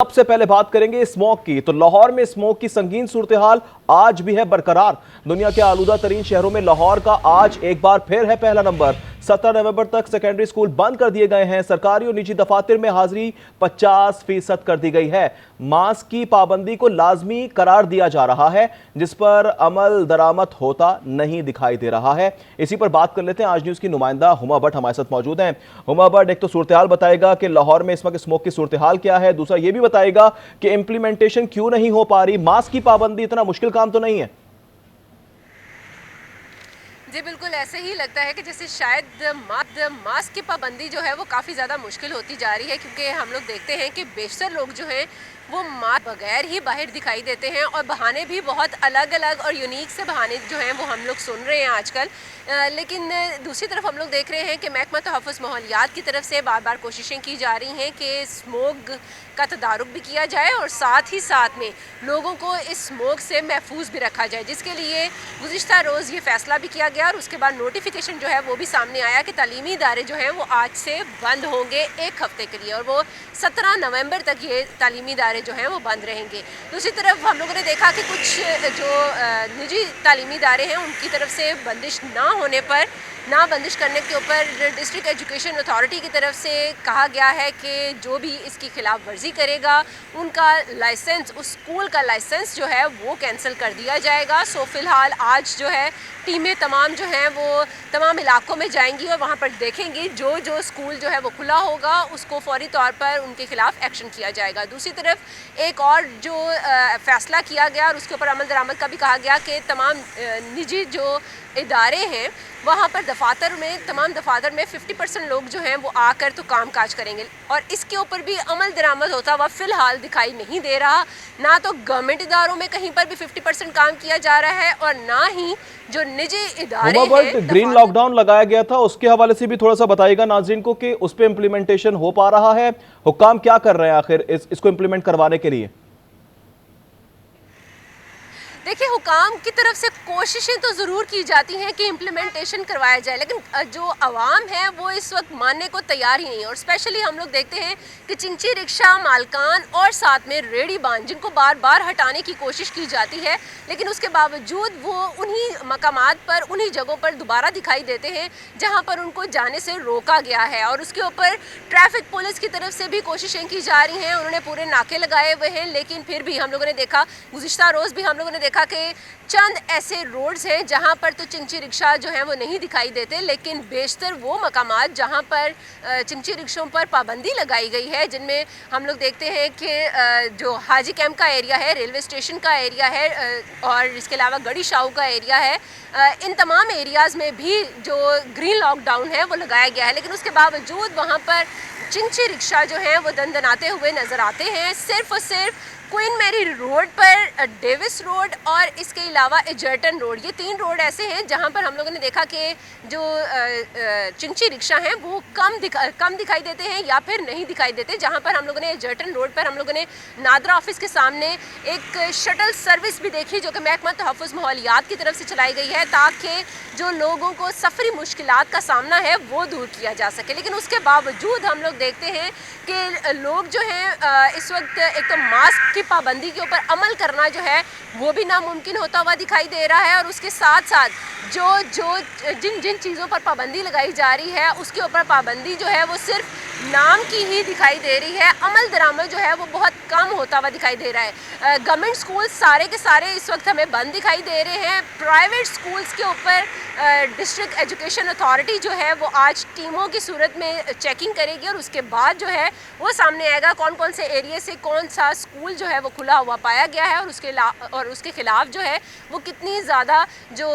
सबसे पहले बात करेंगे स्मॉग की। तो लाहौर में स्मॉग की संगीन सूरत-ए-हाल आज भी है बरकरार। दुनिया के आलूदा तरीन शहरों में लाहौर का आज एक बार फिर है पहला नंबर। 17 नवंबर तक सेकेंडरी स्कूल बंद कर दिए गए हैं। सरकारी और निजी दफातर में हाजिरी 50% कर दी गई है। मास्क की पाबंदी को लाजमी करार दिया जा रहा है, जिस पर अमल दरामद होता नहीं दिखाई दे रहा है। इसी पर बात कर लेते हैं। आज न्यूज की नुमाइंदा हुमा भट्ट हमारे साथ मौजूद हैं। हुमा भट्ट, एक तो सूरत-ए-हाल बताएगा कि लाहौर में इस वक्त स्मोक की सूरत-ए-हाल क्या है, दूसरा ये भी बताएगा कि इंप्लीमेंटेशन क्यों नहीं हो पा रही। मास्क की पाबंदी इतना मुश्किल काम तो नहीं है? जी बिल्कुल, ऐसे ही लगता है कि जैसे शायद मास्क की पाबंदी जो है वो काफ़ी ज़्यादा मुश्किल होती जा रही है, क्योंकि हम लोग देखते हैं कि बेशतर लोग जो हैं वो मास्क बगैर ही बाहर दिखाई देते हैं, और बहाने भी बहुत अलग अलग और यूनिक से बहाने जो हैं वो हम लोग सुन रहे हैं आजकल। लेकिन दूसरी तरफ हम लोग देख रहे हैं कि महकमा तहफ़्फ़ुज़ माहौलियात की तरफ से बार बार कोशिशें की जा रही हैं कि स्मोक का तदारुक भी किया जाए और साथ ही साथ में लोगों को इस स्मोक से महफूज भी रखा जाए, जिसके लिए गुज़िश्ता रोज़ ये फ़ैसला भी किया गया और उसके बाद नोटिफिकेशन जो है वो भी सामने आया कि तालीमी इदारे जो हैं वो आज से बंद होंगे एक हफ़्ते के लिए, और वो 17 नवंबर तक ये तालीमी इदारे जो हैं वो बंद रहेंगे। दूसरी तरफ हम लोगों ने देखा कि कुछ जो निजी तालीमी इदारे हैं उनकी तरफ से बंदिश ना होने पर, ना बंदिश करने के ऊपर डिस्ट्रिक्ट एजुकेशन अथॉरिटी की तरफ से कहा गया है कि जो भी इसकी खिलाफ वर्जी करेगा उनका लाइसेंस, उस स्कूल का लाइसेंस जो है वो कैंसिल कर दिया जाएगा। सो फिलहाल आज जो है टीमें तमाम जो हैं वो तमाम इलाकों में जाएंगी और वहाँ पर देखेंगी जो जो स्कूल जो है वो खुला होगा उसको फौरी तौर पर उनके खिलाफ एक्शन किया जाएगा। दूसरी तरफ एक और जो फ़ैसला किया गया और उसके ऊपर अमल दरामद का भी कहा गया कि तमाम निजी जो इदारे हैं वहाँ पर तमाम दफातर में 50% लोग जो हैं वो आकर तो काम काज करेंगे, और इसके ऊपर भी अमल दरामद होता हुआ फ़िलहाल दिखाई नहीं दे रहा। ना तो गवर्नमेंट इदारों में कहीं पर भी 50% काम किया जा रहा है और ना ही जो निजी इदारे हैं। ग्रीन लॉकडाउन लगाया गया था, उसके हवाले से भी थोड़ा सा बताइएगा नाज़रीन को कि उस पर इम्प्लीमेंटेशन हो पा रहा है? हुक्काम क्या कर रहे हैं आखिर इसको इम्प्लीमेंट करवाने के लिए? देखिए, हुकाम की तरफ से कोशिशें तो ज़रूर की जाती हैं कि इम्प्लीमेंटेशन करवाया जाए, लेकिन जो आवाम है वो इस वक्त मानने को तैयार ही नहीं है। और स्पेशली हम लोग देखते हैं कि चिंची रिक्शा मालकान और साथ में रेडी बान जिनको बार बार हटाने की कोशिश की जाती है, लेकिन उसके बावजूद वो उन्हीं मकामात पर, उन्हीं जगहों पर दोबारा दिखाई देते हैं जहाँ पर उनको जाने से रोका गया है। और उसके ऊपर ट्रैफिक पुलिस की तरफ से भी कोशिशें की जा रही हैं, उन्होंने पूरे नाके लगाए हुए हैं, लेकिन फिर भी हम लोगों ने देखा, गुज़िश्ता रोज़ भी हम लोगों ने देखा कि चंद ऐसे रोड्स हैं जहां पर तो चिंची रिक्शा जो हैं वो नहीं दिखाई देते, लेकिन बेशतर वो मकामात जहां पर चिंची रिक्शों पर पाबंदी लगाई गई है, जिनमें हम लोग देखते हैं कि जो हाजी कैंप का एरिया है, रेलवे स्टेशन का एरिया है, और इसके अलावा गड़ी शाहू का एरिया है, इन तमाम एरियाज़ में भी जो ग्रीन लॉकडाउन है वो लगाया गया है। लेकिन उसके बावजूद वहाँ पर चिंची रिक्शा जो हैं वो दनदनाते हुए नज़र आते हैं। सिर्फ और सिर्फ क्वीन मैरी रोड पर, डेविस रोड और इसके अलावा एजर्टन रोड, ये 3 रोड ऐसे हैं जहां पर हम लोगों ने देखा कि जो चिंची रिक्शा हैं वो कम दिखाई देते हैं या फिर नहीं दिखाई देते। जहां पर हम लोगों ने एजर्टन रोड पर हम लोगों ने नादरा ऑफिस के सामने एक शटल सर्विस भी देखी, जो कि महकमा तहफ़्फ़ुज़ माहौलियात की तरफ से चलाई गई है, ताकि जो लोगों को सफरी मुश्किलात का सामना है वो दूर किया जा सके। लेकिन उसके बावजूद हम लोग देखते हैं कि लोग जो हैं इस वक्त एक तो मास्क की पाबंदी के ऊपर अमल करना जो है वो भी नामुमकिन होता हुआ दिखाई दे रहा है, और उसके साथ साथ जिन जिन चीज़ों पर पाबंदी लगाई जा रही है उसके ऊपर पाबंदी जो है वो सिर्फ नाम की ही दिखाई दे रही है। अमल दरामद जो है वो बहुत कम होता हुआ दिखाई दे रहा है। गवर्नमेंट स्कूल सारे के सारे इस वक्त हमें बंद दिखाई दे रहे हैं। प्राइवेट स्कूल्स के ऊपर डिस्ट्रिक्ट एजुकेशन अथॉरिटी जो है वो आज टीमों की सूरत में चेकिंग करेगी, और उसके बाद जो है वो सामने आएगा कौन कौन से एरिया से कौन सा स्कूल जो है वो खुला हुआ पाया गया है, और उसके खिलाफ जो है वो कितनी ज़्यादा जो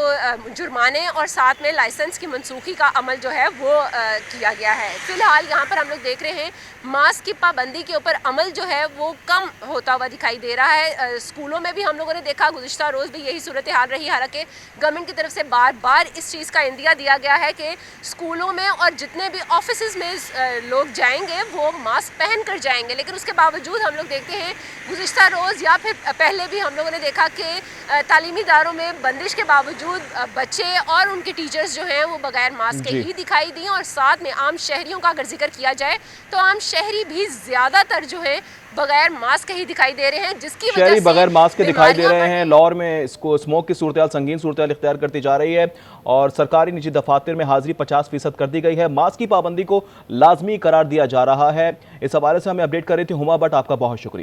जुर्माने और साथ में लाइसेंस की मनसूखी का अमल जो है वो किया गया है। फ़िलहाल यहाँ पर हम लोग देख रहे हैं मास्क की पाबंदी के ऊपर अमल जो है वो कम होता हुआ दिखाई दे रहा है। स्कूलों में भी हम लोगों ने देखा, गुज़िश्ता रोज़ भी यही सूरत हाल रही, हालांकि गवर्नमेंट की तरफ से बार बार इस चीज़ का इंदिया दिया गया है कि स्कूलों में और जितने भी ऑफिस में लोग जाएंगे वो मास्क पहन कर जाएंगे, लेकिन उसके बावजूद हम लोग देखते हैं गुज़िश्ता रोज़ या फिर पहले भी हम लोगों ने देखा कि तालीमी इदारों में बंदिश के बावजूद बच्चे और उनके टीचर्स जो हैं वो बगैर मास्क के ही दिखाई दिए। और साथ में आम शहरियों का अगर जिक्र किया जाए तो आम शहरी भी ज़्यादातर जो है बगैर मास्क ही दिखाई दे रहे हैं, जिसकी वजह शहरी से बगैर मास्क के दिखाई दे बीमारियां रहे बढ़ हैं। लाहौर में इसको स्मोक की सूरत संगीन सूरत इख्तियार करती जा रही है और सरकारी निजी दफातर में हाजिरी 50% कर दी गई है। मास्क की पाबंदी को लाजमी करार दिया जा रहा है। इस हवाले से हमें अपडेट कर रही थी हुमा भट्ट, आपका बहुत शुक्रिया।